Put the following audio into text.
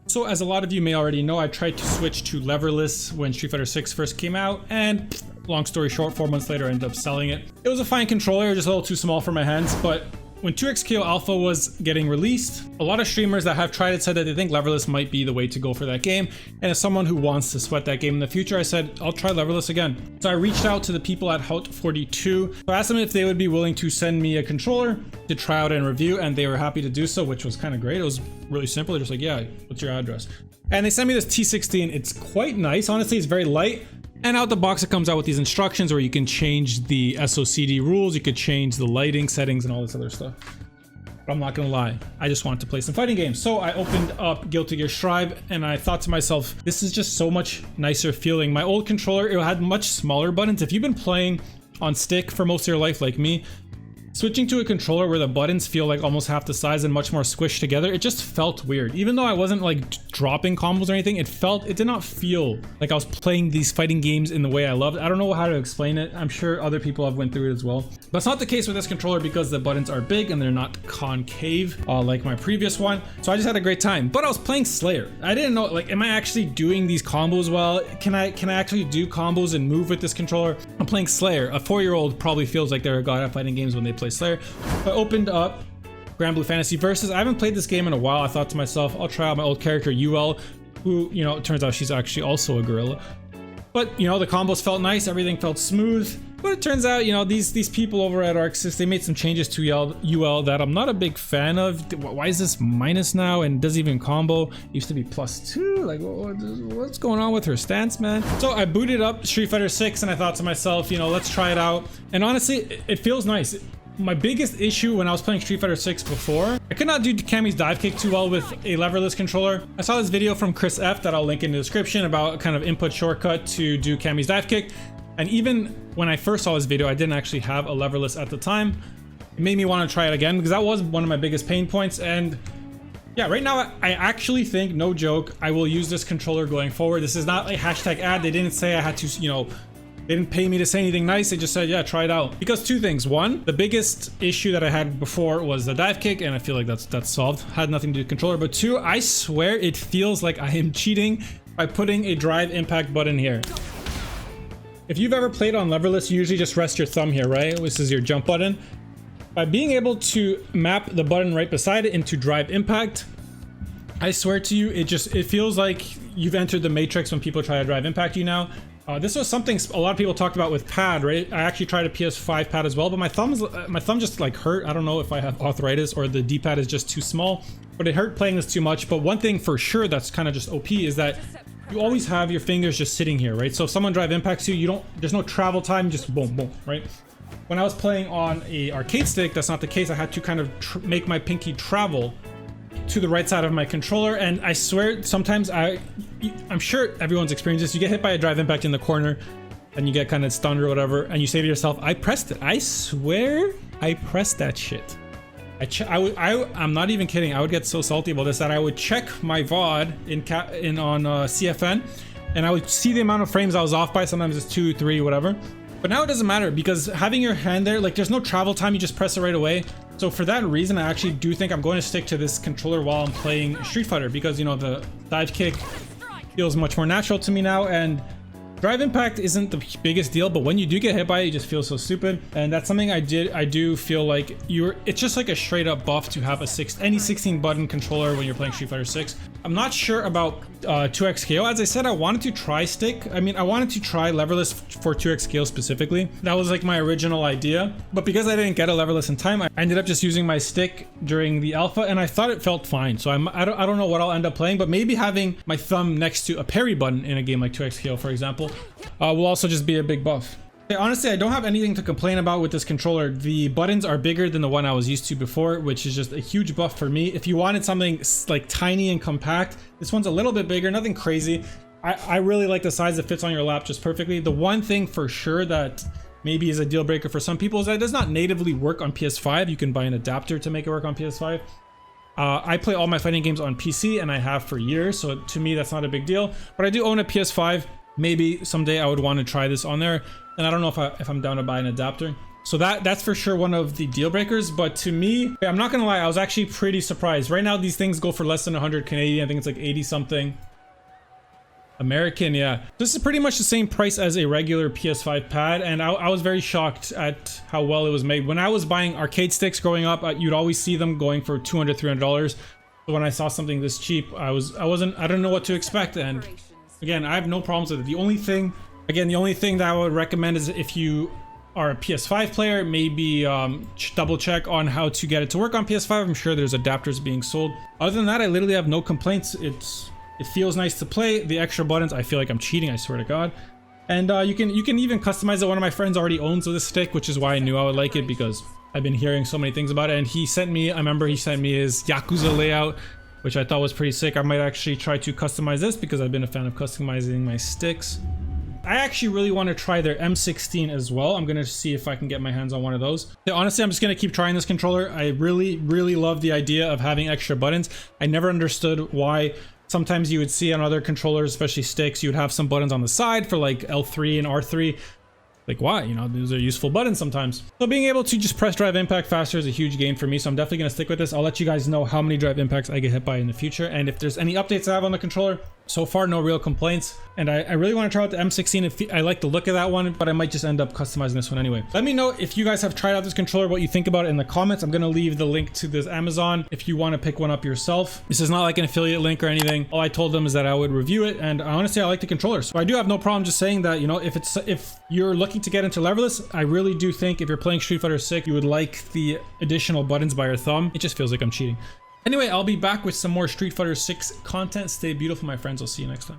So as a lot of you may already know, I tried to switch to leverless when Street Fighter 6 first came out, and long story short, 4 months later I ended up selling it. It was a fine controller, just a little too small for my hands, but when 2xKO Alpha was getting released, a lot of streamers that have tried it said that they think leverless might be the way to go for that game. And as someone who wants to sweat that game in the future, I said, I'll try leverless again. So I reached out to the people at Hout42. I asked them if they would be willing to send me a controller to try out and review, and they were happy to do so, which was kind of great. It was really simple. They're just like, yeah, what's your address? And they sent me this T16. It's quite nice. Honestly, it's very light. And out the box, it comes out with these instructions where you can change the SOCD rules, you could change the lighting settings and all this other stuff. But I'm not gonna lie, I just wanted to play some fighting games. So I opened up Guilty Gear Strive and I thought to myself, this is just so much nicer feeling. My old controller, it had much smaller buttons. If you've been playing on stick for most of your life like me, switching to a controller where the buttons feel like almost half the size and much more squished together, it just felt weird. Even though I wasn't like dropping combos or anything, it did not feel like I was playing these fighting games in the way I loved. I don't know how to explain it. I'm sure other people have went through it as well. But it's not the case with this controller because the buttons are big and they're not concave like my previous one. So I just had a great time. But I was playing Slayer. I didn't know, like, am I actually doing these combos well? Can I actually do combos and move with this controller? I'm playing Slayer. A 4-year-old probably feels like they're a god at fighting games when they play Slayer. I opened up Grand Blue Fantasy Versus. I haven't played this game in a while. I thought to myself, I'll try out my old character UL, who, you know, it turns out she's actually also a gorilla. But, you know, the combos felt nice, everything felt smooth. But it turns out, you know, these people over at ArcSys, they made some changes to UL that I'm not a big fan of. Why is this minus now and doesn't even combo? It used to be +2. Like, what's going on with her stance, man? So I booted up Street Fighter 6 and I thought to myself, you know, let's try it out. And honestly, it feels nice. My biggest issue when I was playing Street Fighter 6 before, I could not do Cammy's dive kick too well with a leverless controller. I saw this video from Chris F that I'll link in the description about a kind of input shortcut to do Cammy's dive kick. And even when I first saw this video, I didn't actually have a leverless at the time. It made me want to try it again because that was one of my biggest pain points. And yeah, right now I actually think, no joke, I will use this controller going forward. This is not a hashtag ad. They didn't say I had to, you know, they didn't pay me to say anything nice. They just said, yeah, try it out. Because two things. One, the biggest issue that I had before was the dive kick, and I feel like that's solved. Had nothing to do with the controller. But two, I swear it feels like I am cheating by putting a drive impact button here. If you've ever played on leverless, you usually just rest your thumb here, right? This is your jump button. By being able to map the button right beside it into drive impact, I swear to you, it feels like you've entered the Matrix when people try to drive impact you now. This was something a lot of people talked about with pad, right? I actually tried a PS5 pad as well, but my thumb just like hurt. I don't know if I have arthritis or the D-pad is just too small, but it hurt playing this too much. But one thing for sure that's kind of just OP is that you always have your fingers just sitting here, right? So if someone drive impacts you, there's no travel time, just boom, boom, right? When I was playing on a arcade stick, that's not the case. I had to kind of make my pinky travel to the right side of my controller, and I swear sometimes I'm sure everyone's experienced this. You get hit by a drive impact in the corner and you get kind of stunned or whatever, and you say to yourself, I pressed it. I swear I pressed that shit. I'm not even kidding. I would get so salty about this that I would check my VOD on CFN, and I would see the amount of frames I was off by. Sometimes it's 2, 3, whatever. But now it doesn't matter because having your hand there, like, there's no travel time. You just press it right away. So for that reason, I actually do think I'm going to stick to this controller while I'm playing Street Fighter, because, you know, the dive kick feels much more natural to me now, and drive impact isn't the biggest deal, but when you do get hit by it, you just feel so stupid. And that's something I do feel like it's just like a straight up buff to have any 16 button controller when you're playing Street Fighter 6. I'm not sure about 2xKO. As I said, I wanted to try stick. I mean, I wanted to try leverless for 2xKO specifically. That was like my original idea. But because I didn't get a leverless in time, I ended up just using my stick during the alpha, and I thought it felt fine. So I don't know what I'll end up playing, but maybe having my thumb next to a parry button in a game like 2xKO, for example, will also just be a big buff. Honestly, I don't have anything to complain about with this controller. The buttons are bigger than the one I was used to before, which is just a huge buff for me. If you wanted something like tiny and compact, this one's a little bit bigger, nothing crazy. I really like the size that fits on your lap just perfectly. The one thing for sure that maybe is a deal breaker for some people is that it does not natively work on PS5. You can buy an adapter to make it work on PS5. I play all my fighting games on PC, and I have for years, so to me that's not a big deal. But I do own a PS5. Maybe someday I would want to try this on there, and I don't know if I'm down to buy an adapter. So that's for sure one of the deal breakers. But to me, I'm not gonna lie, I was actually pretty surprised. Right now, these things go for less than 100 Canadian. I think it's like 80 something. American, yeah. This is pretty much the same price as a regular PS5 pad, and I was very shocked at how well it was made. When I was buying arcade sticks growing up, you'd always see them going for $200, $300. So when I saw something this cheap, I don't know what to expect. And again, I have no problems with it. The only thing that I would recommend is if you are a PS5 player, maybe double check on how to get it to work on PS5. I'm sure there's adapters being sold. Other than that, I literally have no complaints. It feels nice to play. The extra buttons, I feel like I'm cheating, I swear to God. And you can even customize it. One of my friends already owns this stick, which is why I knew I would like it, because I've been hearing so many things about it. And I remember he sent me his Yakuza layout, which I thought was pretty sick. I might actually try to customize this because I've been a fan of customizing my sticks. I actually really want to try their M16 as well. I'm going to see if I can get my hands on one of those. Honestly, I'm just going to keep trying this controller. I really, really love the idea of having extra buttons. I never understood why sometimes you would see on other controllers, especially sticks, you would have some buttons on the side for like L3 and R3. Like, why? You know, those are useful buttons sometimes. So being able to just press drive impact faster is a huge gain for me. So I'm definitely going to stick with this. I'll let you guys know how many drive impacts I get hit by in the future. And if there's any updates I have on the controller, so far, no real complaints. And I really want to try out the M16. I like the look of that one, but I might just end up customizing this one anyway. Let me know if you guys have tried out this controller, what you think about it in the comments. I'm going to leave the link to this Amazon if you want to pick one up yourself. This is not like an affiliate link or anything. All I told them is that I would review it. And honestly, I like the controller. So I do have no problem just saying that, you know, if you're looking to get into leverless, I really do think if you're playing Street Fighter 6, you would like the additional buttons by your thumb. It just feels like I'm cheating. Anyway, I'll be back with some more Street Fighter 6 content. Stay beautiful, my friends. I'll see you next time.